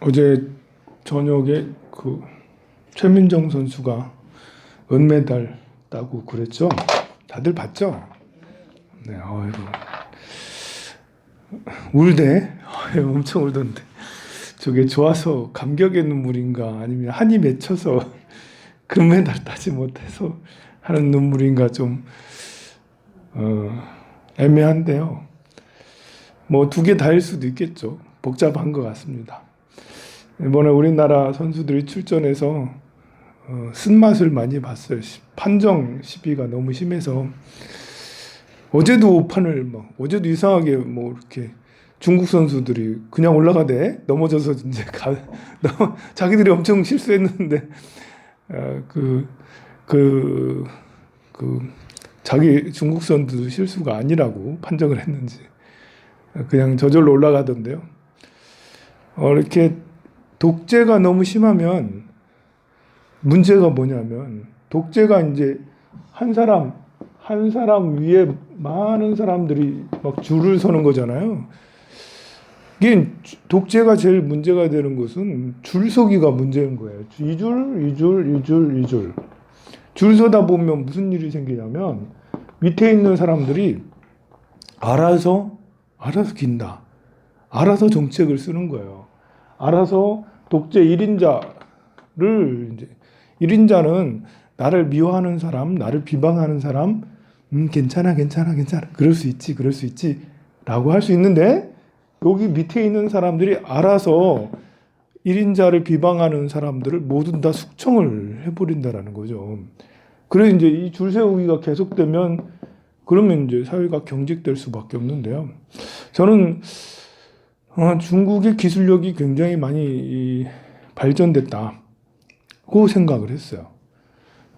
어제 저녁에 그 최민정 선수가 은메달 따고 그랬죠? 다들 봤죠? 네, 아이고 울대, 엄청 울던데 저게 좋아서 감격의 눈물인가 아니면 한이 맺혀서 금메달 따지 못해서 하는 눈물인가 좀 애매한데요. 뭐 두 개 다일 수도 있겠죠. 복잡한 것 같습니다. 이번에 우리나라 선수들이 출전해서 쓴맛을 많이 봤어요. 판정 시비가 너무 심해서 어제도 어제도 이상하게 뭐 이렇게 중국 선수들이 그냥 올라가대 넘어져서 이제 자기들이 엄청 실수했는데 자기 중국 선수도 실수가 아니라고 판정을 했는지 그냥 저절로 올라가던데요. 이렇게 독재가 너무 심하면 문제가 뭐냐면 독재가 이제 한 사람 위에 많은 사람들이 막 줄을 서는 거잖아요. 이게 독재가 제일 문제가 되는 것은 줄서기가 문제인 거예요. 이 줄. 줄 서다 보면 무슨 일이 생기냐면 밑에 있는 사람들이 알아서 긴다. 알아서 정책을 쓰는 거예요. 알아서 독재 1인자를 이제 1인자는 나를 미워하는 사람, 나를 비방하는 사람, 괜찮아. 그럴 수 있지. 라고 할 수 있는데 여기 밑에 있는 사람들이 알아서 1인자를 비방하는 사람들을 모두 다 숙청을 해버린다라는 거죠. 그래서 이제 이 줄 세우기가 계속되면 그러면 이제 사회가 경직될 수밖에 없는데요. 저는 중국의 기술력이 굉장히 많이 발전됐다고 생각을 했어요.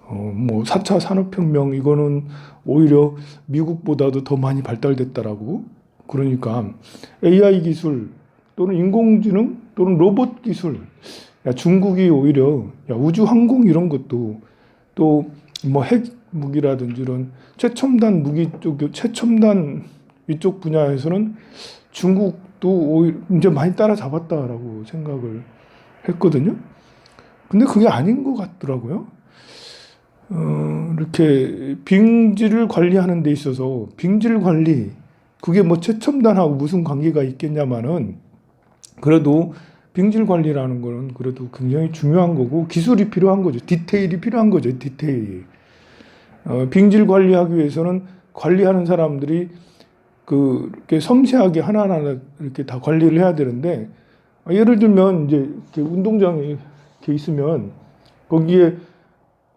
뭐 4차 산업혁명 이거는 오히려 미국보다도 더 많이 발달됐다라고. 그러니까 AI 기술 또는 인공지능 또는 로봇 기술, 중국이 오히려 우주항공 이런 것도 또 뭐 핵무기라든지 이런 최첨단 무기 최첨단 이쪽 분야에서는 중국도 오히려 이제 많이 따라잡았다라고 생각을 했거든요. 근데 그게 아닌 것 같더라고요. 이렇게 빙지를 관리하는 데 있어서 빙질 관리 그게 뭐 최첨단하고 무슨 관계가 있겠냐마는 그래도 빙질 관리라는 거는 그래도 굉장히 중요한 거고 기술이 필요한 거죠. 디테일이 필요한 거죠. 디테일이. 빙질 관리하기 위해서는 관리하는 사람들이 이렇게 섬세하게 하나하나 이렇게 다 관리를 해야 되는데 예를 들면 이제 이렇게 운동장에 이렇게 있으면 거기에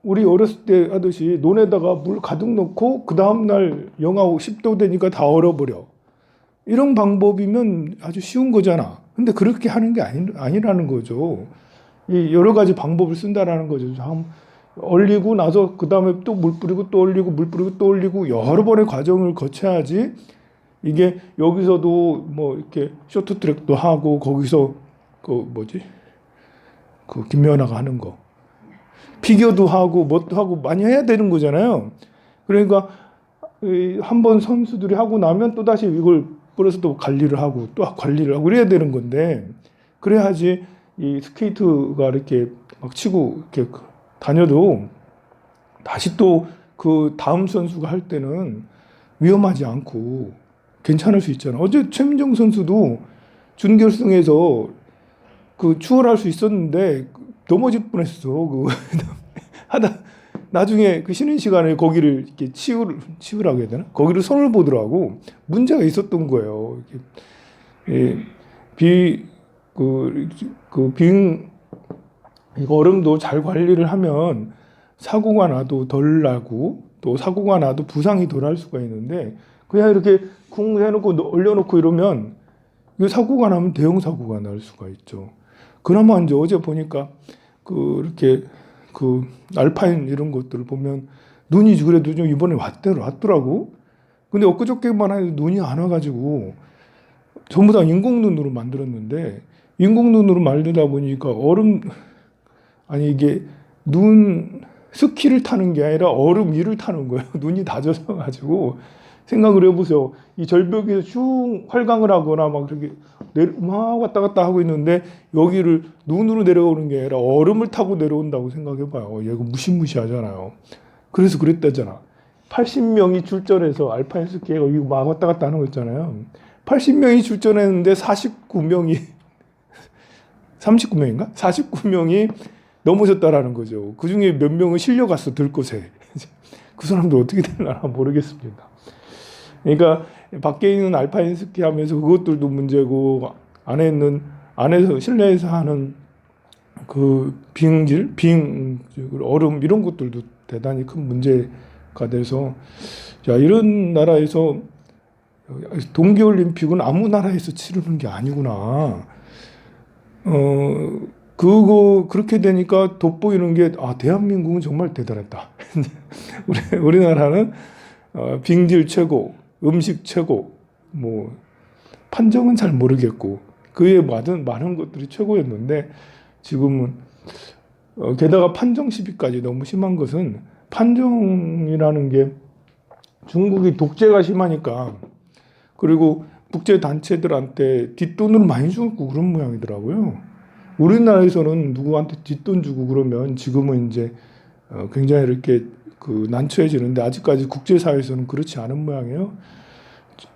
우리 어렸을 때 하듯이 논에다가 물 가득 넣고 그 다음날 영하 10도 되니까 다 얼어버려. 이런 방법이면 아주 쉬운 거잖아. 근데 그렇게 하는 게 아니라는 거죠. 이 여러 가지 방법을 쓴다라는 거죠. 얼리고 나서 그 다음에 또 물 뿌리고 또 얼리고 물 뿌리고 또 얼리고 여러 번의 과정을 거쳐야지 이게 여기서도 뭐 이렇게 쇼트트랙도 하고 거기서 김연아가 하는 거 피겨도 하고 뭣도 하고 많이 해야 되는 거잖아요. 그러니까 한번 선수들이 하고 나면 또 다시 이걸 뿌려서 또 관리를 하고 그래야 되는 건데 그래야지 이 스케이트가 이렇게 막 치고 이렇게 다녀도 다시 또 그 다음 선수가 할 때는 위험하지 않고 괜찮을 수 있잖아. 어제 최민정 선수도 준결승에서 추월할 수 있었는데 넘어질 뻔했어. 하다 나중에 쉬는 시간에 거기를 이렇게 치우라고 해야 되나? 거기를 손을 보더라고. 문제가 있었던 거예요. 얼음도 잘 관리를 하면 사고가 나도 덜 나고 또 사고가 나도 부상이 덜 할 수가 있는데 그냥 이렇게 쿵 해놓고 얼려놓고 이러면 이 사고가 나면 대형 사고가 날 수가 있죠. 그나마 이제 어제 보니까 이렇게 알파인 이런 것들을 보면 눈이 그래도 좀 이번에 왔더라고. 근데 엊그저께만 해도 눈이 안 와가지고 전부 다 인공눈으로 만들었는데 인공눈으로 만들다 보니까 이게 눈 스키를 타는 게 아니라 얼음 위를 타는 거예요. 눈이 다 젖어가지고 생각을 해보세요. 이 절벽에서 쭉 활강을 하거나 막 그렇게 막 왔다 갔다 하고 있는데 여기를 눈으로 내려오는 게 아니라 얼음을 타고 내려온다고 생각해봐요. 얘가 무시무시하잖아요. 그래서 그랬다잖아. 80명이 출전해서 알파인스키가 이거 막 왔다 갔다 하는 거 있잖아요. 80명이 출전했는데 49명이 39명인가? 49명이 넘어졌다라는 거죠. 그 중에 몇 명은 실려갔어, 들것에. 그 사람들 어떻게 되려나 모르겠습니다. 그러니까 밖에 있는 알파인스키 하면서 그것들도 문제고, 안에서 실내에서 하는 그 빙질, 얼음 이런 것들도 대단히 큰 문제가 돼서, 자, 이런 나라에서 동계올림픽은 아무 나라에서 치르는 게 아니구나. 그렇게 되니까 돋보이는 게, 대한민국은 정말 대단했다. 우리나라는 빙질 최고, 음식 최고, 뭐, 판정은 잘 모르겠고, 그에 많은 것들이 최고였는데, 지금은, 게다가 판정 시비까지 너무 심한 것은, 판정이라는 게 중국이 독재가 심하니까, 그리고 국제단체들한테 뒷돈을 많이 주고 그런 모양이더라고요. 우리나라에서는 누구한테 뒷돈 주고 그러면 지금은 이제 굉장히 이렇게 난처해지는데 아직까지 국제사회에서는 그렇지 않은 모양이에요.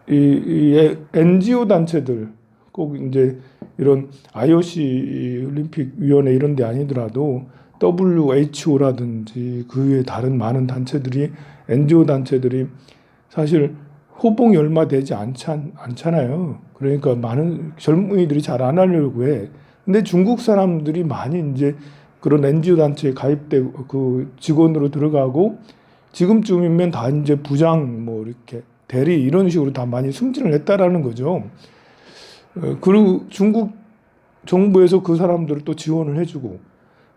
이 NGO 단체들, 꼭 이제 이런 IOC 올림픽위원회 이런 데 아니더라도 WHO라든지 그 외에 다른 많은 단체들이, NGO 단체들이 사실 호봉이 얼마 되지 않잖아요. 그러니까 많은 젊은이들이 잘 안 하려고 해. 근데 중국 사람들이 많이 이제 그런 NGO 단체에 가입되고 그 직원으로 들어가고, 지금쯤이면 다 이제 부장 뭐 이렇게 대리 이런 식으로 다 많이 승진을 했다라는 거죠. 그리고 중국 정부에서 그 사람들을 또 지원을 해주고,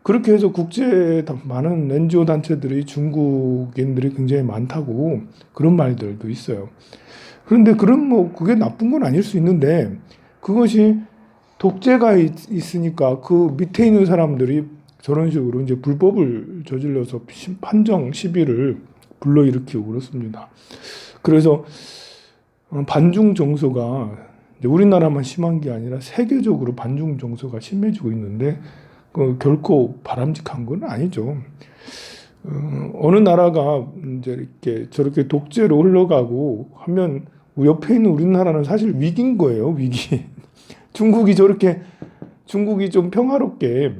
그렇게 해서 국제 많은 NGO 단체들이 중국인들이 굉장히 많다고 그런 말들도 있어요. 그런데 그게 나쁜 건 아닐 수 있는데, 그것이 독재가 있으니까 그 밑에 있는 사람들이 저런 식으로 이제 불법을 저질러서 판정 시비를 불러일으키고 그렇습니다. 그래서 반중 정서가 우리나라만 심한 게 아니라 세계적으로 반중 정서가 심해지고 있는데, 결코 바람직한 건 아니죠. 어느 나라가 이제 이렇게 저렇게 독재로 흘러가고 하면 옆에 있는 우리나라는 사실 위기인 거예요, 위기. 중국이 좀 평화롭게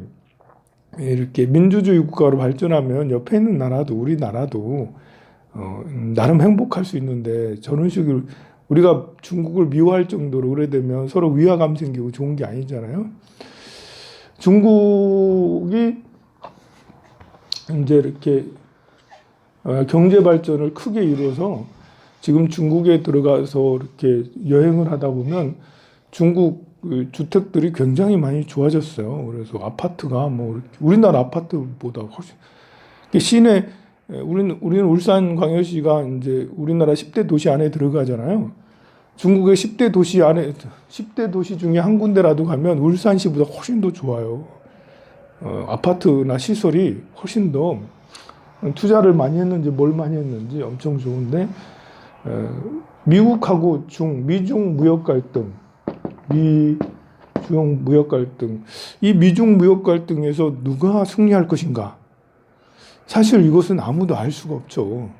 이렇게 민주주의 국가로 발전하면 옆에 있는 나라도 우리나라도 나름 행복할 수 있는데, 저런 식으로 우리가 중국을 미워할 정도로 오래되면 서로 위화감 생기고 좋은 게 아니잖아요. 중국이 이제 이렇게 경제 발전을 크게 이루어서 지금 중국에 들어가서 이렇게 여행을 하다 보면 중국 주택들이 굉장히 많이 좋아졌어요. 그래서 아파트가 뭐 우리나라 아파트보다 훨씬 시내, 우리는 울산광역시가 이제 우리나라 10대 도시 안에 들어가잖아요. 중국의 10대 도시 중에 한 군데라도 가면 울산시보다 훨씬 더 좋아요. 아파트나 시설이 훨씬 더 투자를 많이 했는지 뭘 많이 했는지 엄청 좋은데, 미국하고 미중 무역 갈등, 이 미중 무역 갈등에서 누가 승리할 것인가? 사실 이것은 아무도 알 수가 없죠.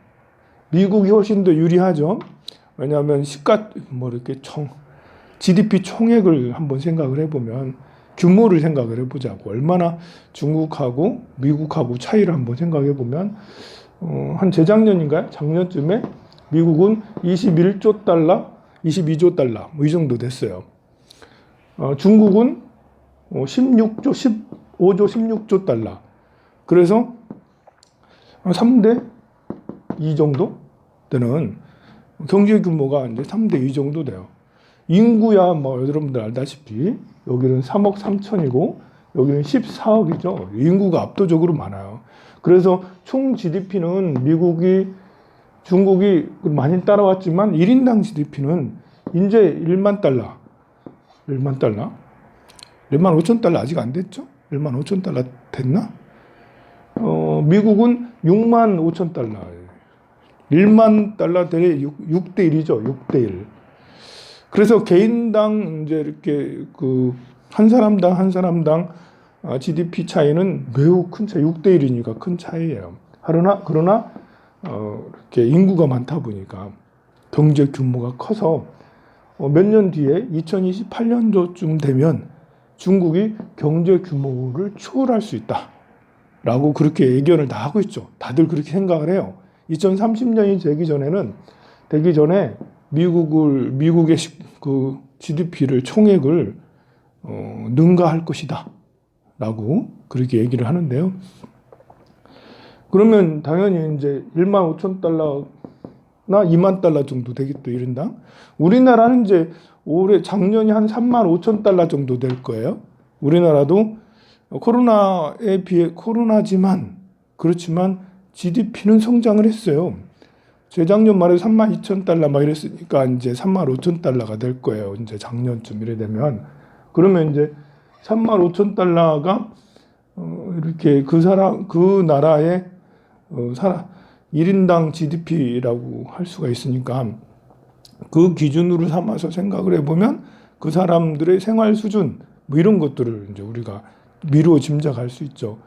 미국이 훨씬 더 유리하죠. 왜냐하면 이렇게 GDP 총액을 한번 생각을 해보면, 규모를 생각을 해보자고, 얼마나 중국하고 미국하고 차이를 한번 생각해 보면, 한 재작년인가요? 작년쯤에 미국은 21조 달러, 22조 달러 뭐 이 정도 됐어요. 중국은 15조 16조 달러. 그래서 3대 2 정도 되는 경제 규모가 이제 3대 2 정도 돼요. 인구야 뭐 여러분들 알다시피 여기는 3억 3천이고 여기는 14억이죠. 인구가 압도적으로 많아요. 그래서 총 GDP는 중국이 많이 따라왔지만 1인당 GDP는 이제 1만 달러. 1만 5천 달러 아직 안 됐죠? 1만 5천 달러 됐나? 미국은 6만 5천 달러예요. 1만 달러 대략 6대 1이죠. 6대 1. 그래서 개인당 이제 이렇게 그 한 사람당 GDP 차이는 매우 큰 차이, 6대 1이니까 큰 차이예요. 그러나 이렇게 인구가 많다 보니까 경제 규모가 커서 몇 년 뒤에 2028년도쯤 되면 중국이 경제 규모를 초월할 수 있다라고 그렇게 예견을 다 하고 있죠. 다들 그렇게 생각을 해요. 2030년이 되기 전에 미국의 그 GDP를 총액을 능가할 것이다 라고 그렇게 얘기를 하는데요. 그러면 당연히 이제 1만 5천 달러나 2만 달러 정도 되겠죠, 1인당. 우리나라는 이제 작년이 한 3만 5천 달러 정도 될 거예요. 우리나라도 코로나에 비해 코로나지만 그렇지만 GDP는 성장을 했어요. 재작년 말에 3만 2천 달러 막 이랬으니까 이제 3만 5천 달러가 될 거예요. 이제 작년쯤 이래 되면. 그러면 이제 3만 5천 달러가 이렇게 그 나라의 1인당 GDP라고 할 수가 있으니까 그 기준으로 삼아서 생각을 해보면 그 사람들의 생활 수준 뭐 이런 것들을 이제 우리가 미루어 짐작할 수 있죠.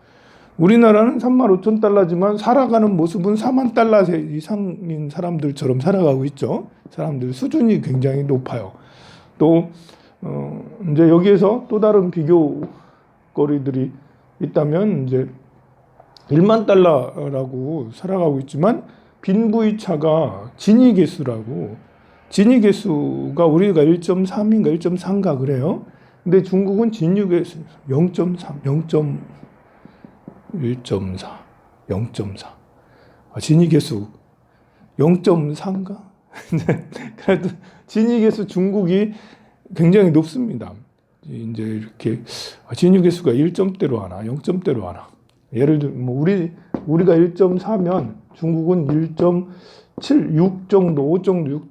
우리나라는 3만 5천 달러지만 살아가는 모습은 4만 달러 이상인 사람들처럼 살아가고 있죠. 사람들 수준이 굉장히 높아요. 또 이제 여기에서 또 다른 비교거리들이 있다면 이제 1만 달러라고 살아가고 있지만 빈부의 차가 진위 개수가 우리가 1.3인가 1.4인가 그래요. 근데 중국은 진위 개수 0.3, 1.4, 0.4. 진위 개수 0.4인가? 그래도 진위 개수 중국이 굉장히 높습니다. 이제 이렇게 진위 개수가 1점대로 하나, 0점대로 하나. 예를 들면 뭐 우리가 1.4면 중국은 1.7, 6 정도, 5 정도, 6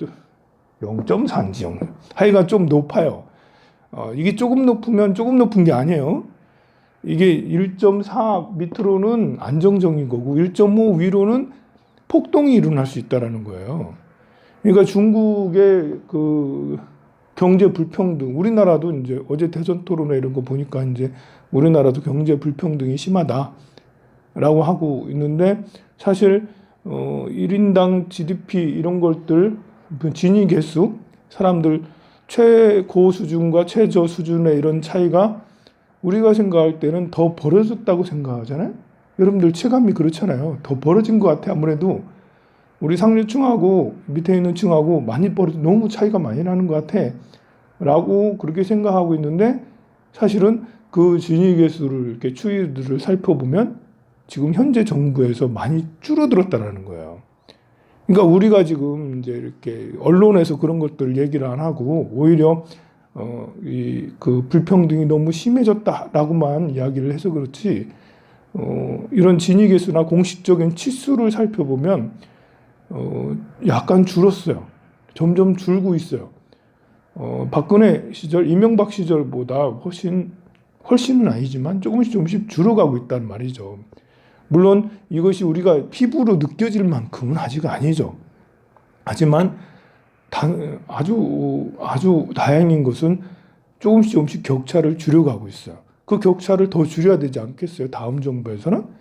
0.4인지 0. 하여간 좀 높아요. 이게 조금 높은 게 아니에요. 이게 1.4 밑으로는 안정적인 거고 1.5 위로는 폭동이 일어날 수 있다라는 거예요. 그러니까 중국의 그 경제 불평등, 우리나라도 이제 어제 대선 토론회 이런 거 보니까 이제 우리나라도 경제 불평등이 심하다라고 하고 있는데 사실 1인당 GDP 이런 것들 진위 개수, 사람들 최고 수준과 최저 수준의 이런 차이가 우리가 생각할 때는 더 벌어졌다고 생각하잖아요. 여러분들 체감이 그렇잖아요. 더 벌어진 것 같아. 아무래도 우리 상류층하고 밑에 있는 층하고 너무 차이가 많이 나는 것 같아 라고 그렇게 생각하고 있는데 사실은 그 진위 개수를 이렇게 추이들을 살펴보면 지금 현재 정부에서 많이 줄어들었다라는 거예요. 그러니까 우리가 지금 이제 이렇게 언론에서 그런 것들 얘기를 안 하고 오히려 그 불평등이 너무 심해졌다라고만 이야기를 해서 그렇지 이런 진위 개수나 공식적인 치수를 살펴보면 약간 줄었어요. 점점 줄고 있어요. 박근혜 시절, 이명박 시절보다 훨씬은 아니지만 조금씩 줄어가고 있다는 말이죠. 물론 이것이 우리가 피부로 느껴질 만큼은 아직 아니죠. 하지만 아주 다행인 것은 조금씩 격차를 줄여가고 있어요. 그 격차를 더 줄여야 되지 않겠어요? 다음 정부에서는?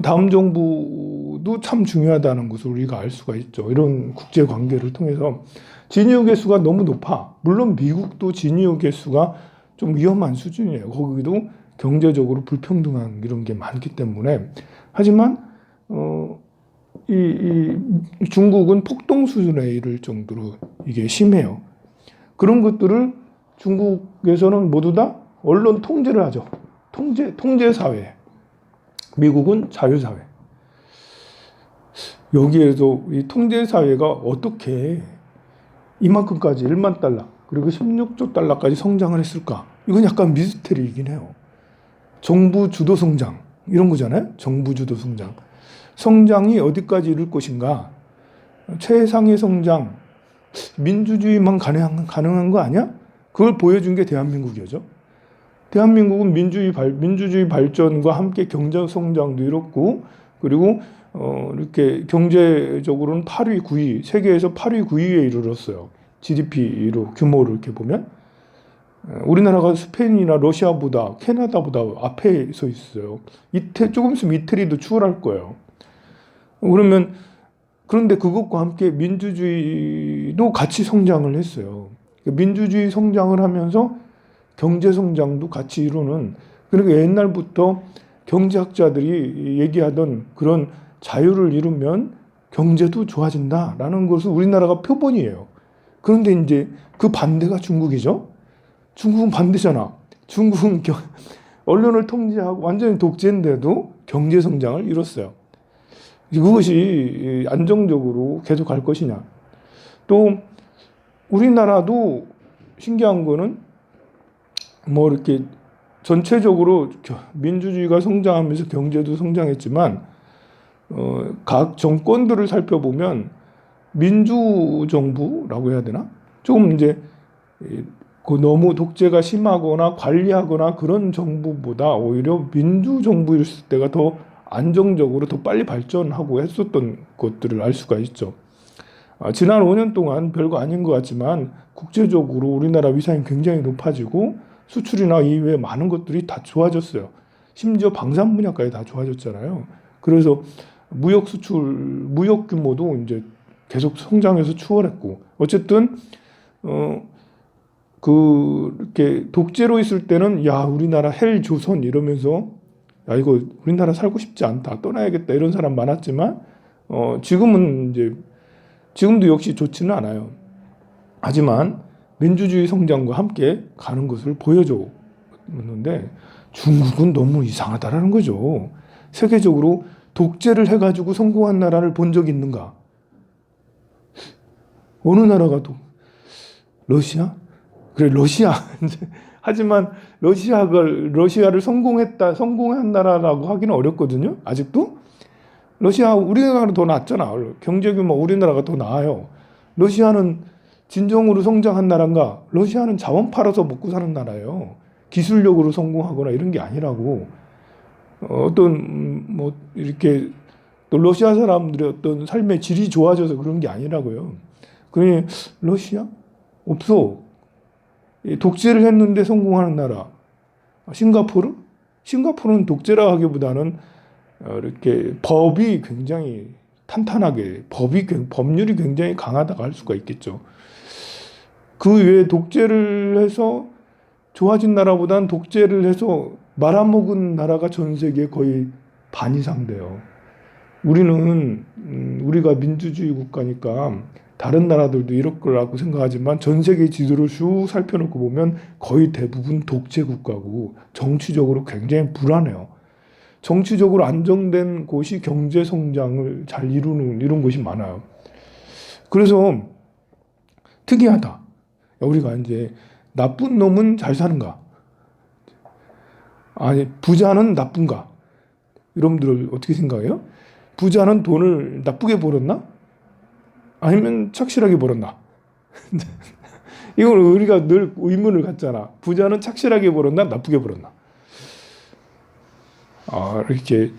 다음 정부도 참 중요하다는 것을 우리가 알 수가 있죠. 이런 국제 관계를 통해서 진위 개수가 너무 높아. 물론 미국도 진위 개수가 좀 위험한 수준이에요. 거기도 경제적으로 불평등한 이런 게 많기 때문에. 하지만 중국은 폭동 수준에 이를 정도로 이게 심해요. 그런 것들을 중국에서는 모두 다 언론 통제를 하죠. 통제 사회. 미국은 자유사회. 여기에서 이 통제사회가 어떻게 이만큼까지 1만 달러 그리고 16조 달러까지 성장을 했을까? 이건 약간 미스테리이긴 해요. 정부 주도 성장 이런 거잖아요. 정부 주도 성장. 성장이 어디까지 이룰 것인가? 최상의 성장, 민주주의만 가능한 거 아니야? 그걸 보여준 게 대한민국이죠. 대한민국은 민주주의 발전과 함께 경제 성장도 이뤘고, 그리고 이렇게 경제적으로는 8위, 9위, 세계에서 8위, 9위에 이르렀어요. GDP로 규모를 이렇게 보면. 우리나라가 스페인이나 러시아보다, 캐나다보다 앞에 서 있어요. 조금 있으면 이태리도 추월할 거예요. 그러면, 그런데 그것과 함께 민주주의도 같이 성장을 했어요. 민주주의 성장을 하면서 경제 성장도 같이 이루는, 그러니까 옛날부터 경제학자들이 얘기하던 그런 자유를 이루면 경제도 좋아진다라는 것은 우리나라가 표본이에요. 그런데 이제 그 반대가 중국이죠. 중국은 반대잖아. 중국은 언론을 통제하고 완전히 독재인데도 경제 성장을 이뤘어요. 그것이 안정적으로 계속 갈 것이냐. 또 우리나라도 신기한 거는 뭐 이렇게 전체적으로 민주주의가 성장하면서 경제도 성장했지만 각 정권들을 살펴보면 민주정부라고 해야 되나? 조금 이제 너무 독재가 심하거나 관리하거나 그런 정부보다 오히려 민주정부일 때가 더 안정적으로 더 빨리 발전하고 했었던 것들을 알 수가 있죠. 지난 5년 동안 별거 아닌 것 같지만 국제적으로 우리나라 위상이 굉장히 높아지고 수출이나 이외에 많은 것들이 다 좋아졌어요. 심지어 방산 분야까지 다 좋아졌잖아요. 그래서 무역 수출, 무역 규모도 이제 계속 성장해서 추월했고, 어쨌든 이렇게 독재로 있을 때는 야 우리나라 헬 조선 이러면서 야 이거 우리나라 살고 싶지 않다 떠나야겠다 이런 사람 많았지만 지금은 이제 지금도 역시 좋지는 않아요. 하지만 민주주의 성장과 함께 가는 것을 보여줬는데 중국은 너무 이상하다라는 거죠. 세계적으로 독재를 해가지고 성공한 나라를 본 적 있는가? 어느 나라가 러시아? 그래 러시아. 하지만 러시아를 성공한 나라라고 하기는 어렵거든요. 아직도 우리나라가 더 낫잖아. 경제 규모 우리나라가 더 나아요. 러시아는 진정으로 성장한 나라인가? 러시아는 자원 팔아서 먹고 사는 나라예요. 기술력으로 성공하거나 이런 게 아니라고. 뭐 이렇게 또 러시아 사람들의 어떤 삶의 질이 좋아져서 그런 게 아니라고요. 그러니 러시아 없어. 독재를 했는데 성공하는 나라. 싱가포르는 독재라 하기보다는 이렇게 법이 굉장히 탄탄하게 법률이 굉장히 강하다고 할 수가 있겠죠. 그 외에 독재를 해서 좋아진 나라보다는 독재를 해서 말아먹은 나라가 전 세계 거의 반 이상 돼요. 우리가 민주주의 국가니까 다른 나라들도 이럴 거라고 생각하지만 전 세계 지도를 쭉 살펴놓고 보면 거의 대부분 독재 국가고 정치적으로 굉장히 불안해요. 정치적으로 안정된 곳이 경제 성장을 잘 이룬 곳이 많아요. 그래서 특이하다. 우리가 이제 나쁜 놈은 잘 사는가? 아니, 부자는 나쁜가? 여러분들 어떻게 생각해요? 부자는 돈을 나쁘게 벌었나? 아니면 착실하게 벌었나? 이걸 우리가 늘 의문을 갖잖아. 부자는 착실하게 벌었나? 나쁘게 벌었나? 이렇게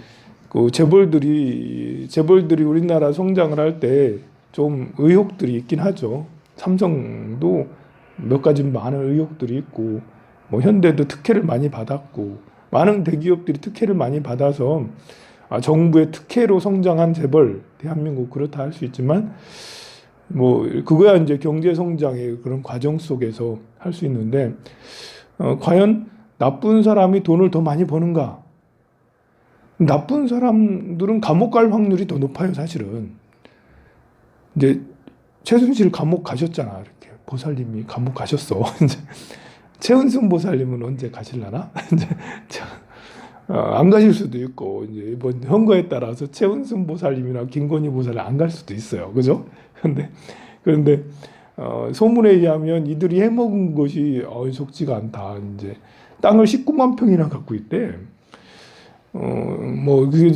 재벌들이 우리나라 성장을 할 때 좀 의혹들이 있긴 하죠. 삼성도 몇 가지 많은 의혹들이 있고, 뭐 현대도 특혜를 많이 받았고, 많은 대기업들이 특혜를 많이 받아서 정부의 특혜로 성장한 재벌, 대한민국 그렇다 할 수 있지만, 뭐 그거야 이제 경제 성장의 그런 과정 속에서 할 수 있는데, 과연 나쁜 사람이 돈을 더 많이 버는가? 나쁜 사람들은 감옥 갈 확률이 더 높아요, 사실은. 이제 최순실 감옥 가셨잖아, 이렇게 보살님이 감옥 가셨어. 이제 최은순 보살님은 언제 가실라나? 이제 안 가실 수도 있고, 이제 이번 선거에 따라서 최은순 보살님이나 김건희 보살님 안 갈 수도 있어요, 그죠? 그런데 소문에 의하면 이들이 해먹은 것이 속지가 않다. 이제 땅을 19만 평이나 갖고 있대. 뭐 그게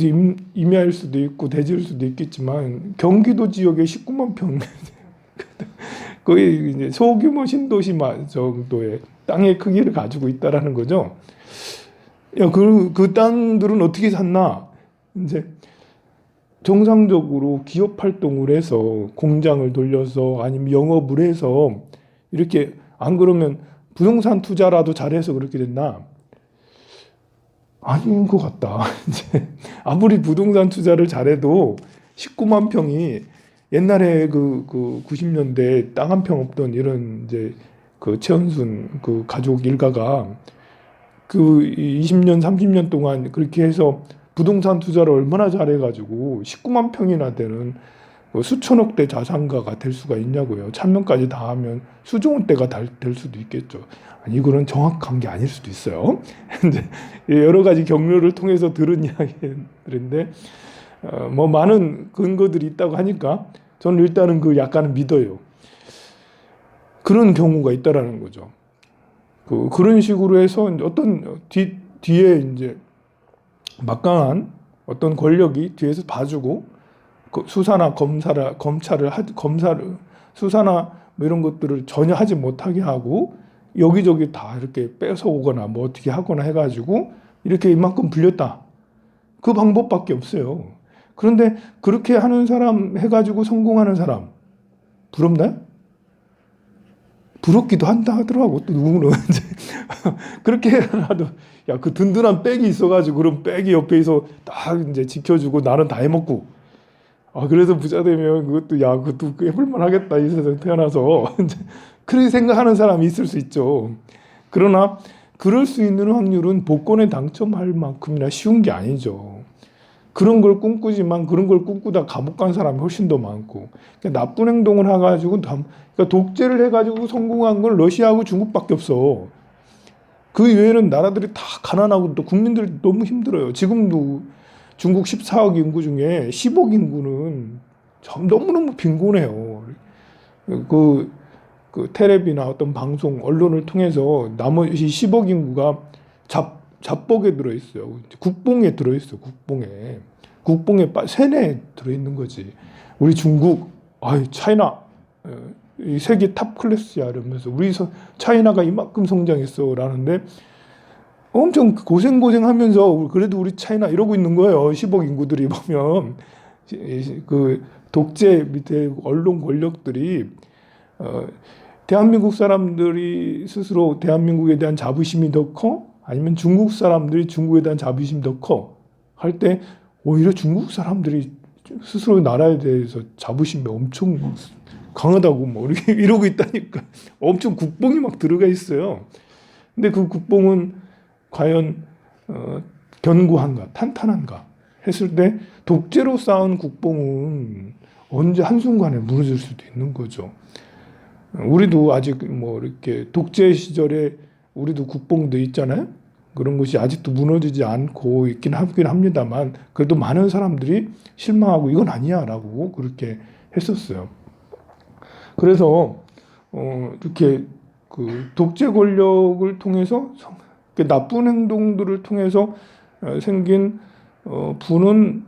임야일 수도 있고 대지일 수도 있겠지만 경기도 지역에 19만 평 거의 이제 소규모 신도시 정도의 땅의 크기를 가지고 있다라는 거죠. 야, 그 땅들은 어떻게 샀나? 이제 정상적으로 기업 활동을 해서 공장을 돌려서 아니면 영업을 해서 이렇게 안 그러면 부동산 투자라도 잘해서 그렇게 됐나? 아닌 것 같다. 이제 아무리 부동산 투자를 잘해도 19만 평이 옛날에 그 90년대 땅 한 평 없던 이런 이제 그 최은순 그 가족 일가가 그 20년 30년 동안 그렇게 해서 부동산 투자를 얼마나 잘해가지고 19만 평이나 되는 그 수천억대 자산가가 될 수가 있냐고요. 천명까지 다 하면 수조원대가 될 수도 있겠죠. 아니, 이거는 정확한 게 아닐 수도 있어요. 이제 여러 가지 경로를 통해서 들은 이야기들인데 뭐 많은 근거들이 있다고 하니까 저는 일단은 그 약간은 믿어요. 그런 경우가 있다라는 거죠. 그런 식으로 해서 어떤 뒤에 이제 막강한 어떤 권력이 뒤에서 봐주고 수사나 검찰을 수사나 뭐 이런 것들을 전혀 하지 못하게 하고 여기저기 다 이렇게 뺏어오거나 뭐 어떻게 하거나 해가지고 이렇게 이만큼 불렸다. 그 방법밖에 없어요. 그런데 그렇게 하는 사람 해가지고 성공하는 사람 부럽나요? 부럽기도 한다 하더라고. 또 누구는 이제 그렇게 해라도 야, 그 든든한 백이 있어가지고 그럼 백이 옆에서 딱 이제 지켜주고 나는 다 해먹고 그래서 부자 되면 그것도 해볼만 하겠다 이 세상에 태어나서 그렇게 생각하는 사람이 있을 수 있죠. 그러나 그럴 수 있는 확률은 복권에 당첨할 만큼이나 쉬운 게 아니죠. 그런 걸 꿈꾸지만 그런 걸 꿈꾸다 감옥 간 사람이 훨씬 더 많고 그러니까 나쁜 행동을 해가지고 그러니까 독재를 해가지고 성공한 건 러시아하고 중국밖에 없어. 그 외에는 나라들이 다 가난하고 또 국민들이 너무 힘들어요. 지금도 중국 14억 인구 중에 10억 인구는 너무너무 빈곤해요. 그 텔레비나 어떤 방송, 언론을 통해서 나머지 10억 인구가 잡복에 들어있어요. 국뽕에 들어있어요. 국뽕에 세뇌에 들어있는 거지. 우리 중국, 차이나, 이 세계 탑 클래스야 이러면서 우리 차이나가 이만큼 성장했어 라는데 엄청 고생하면서 그래도 우리 차이나 이러고 있는 거예요. 10억 인구들이 보면 그 독재 밑에 언론 권력들이 대한민국 사람들이 스스로 대한민국에 대한 자부심이 더 커? 아니면 중국 사람들이 중국에 대한 자부심이 더 커? 할 때 오히려 중국 사람들이 스스로 나라에 대해서 자부심이 엄청 강하다고 뭐 이러고 있다니까. 엄청 국뽕이 막 들어가 있어요. 근데 그 국뽕은 과연 견고한가, 탄탄한가 했을 때 독재로 쌓은 국뽕은 언제 한순간에 무너질 수도 있는 거죠. 우리도 아직 뭐 이렇게 독재 시절에 우리도 국뽕도 있잖아요. 그런 것이 아직도 무너지지 않고 있긴 합니다만 그래도 많은 사람들이 실망하고 이건 아니야라고 그렇게 했었어요. 그래서 이렇게 그 독재 권력을 통해서 나쁜 행동들을 통해서 생긴 부는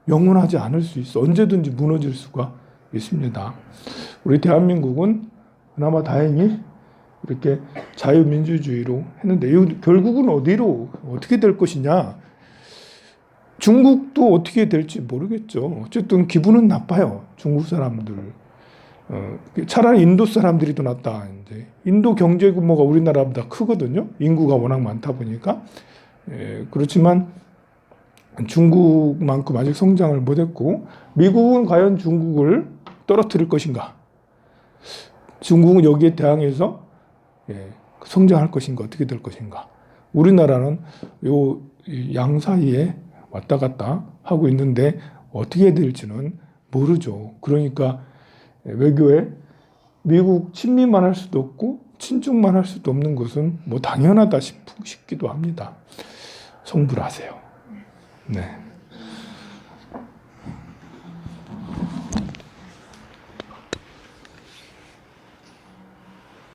영원하지 않을 수 있어. 언제든지 무너질 수가 있습니다. 우리 대한민국은 그나마 다행히 이렇게 자유민주주의로 했는데 결국은 어디로 어떻게 될 것이냐. 중국도 어떻게 될지 모르겠죠. 어쨌든 기분은 나빠요. 중국 사람들. 차라리 인도 사람들이 더 낫다. 이제 인도 경제 규모가 우리나라보다 크거든요. 인구가 워낙 많다 보니까. 그렇지만 중국만큼 아직 성장을 못했고 미국은 과연 중국을 떨어뜨릴 것인가? 중국은 여기에 대항해서 성장할 것인가? 어떻게 될 것인가? 우리나라는 요 양 사이에 왔다 갔다 하고 있는데 어떻게 될지는 모르죠. 그러니까 외교에 미국 친미만 할 수도 없고 친중만 할 수도 없는 것은 뭐 당연하다 싶기도 합니다. 성불하세요. 네.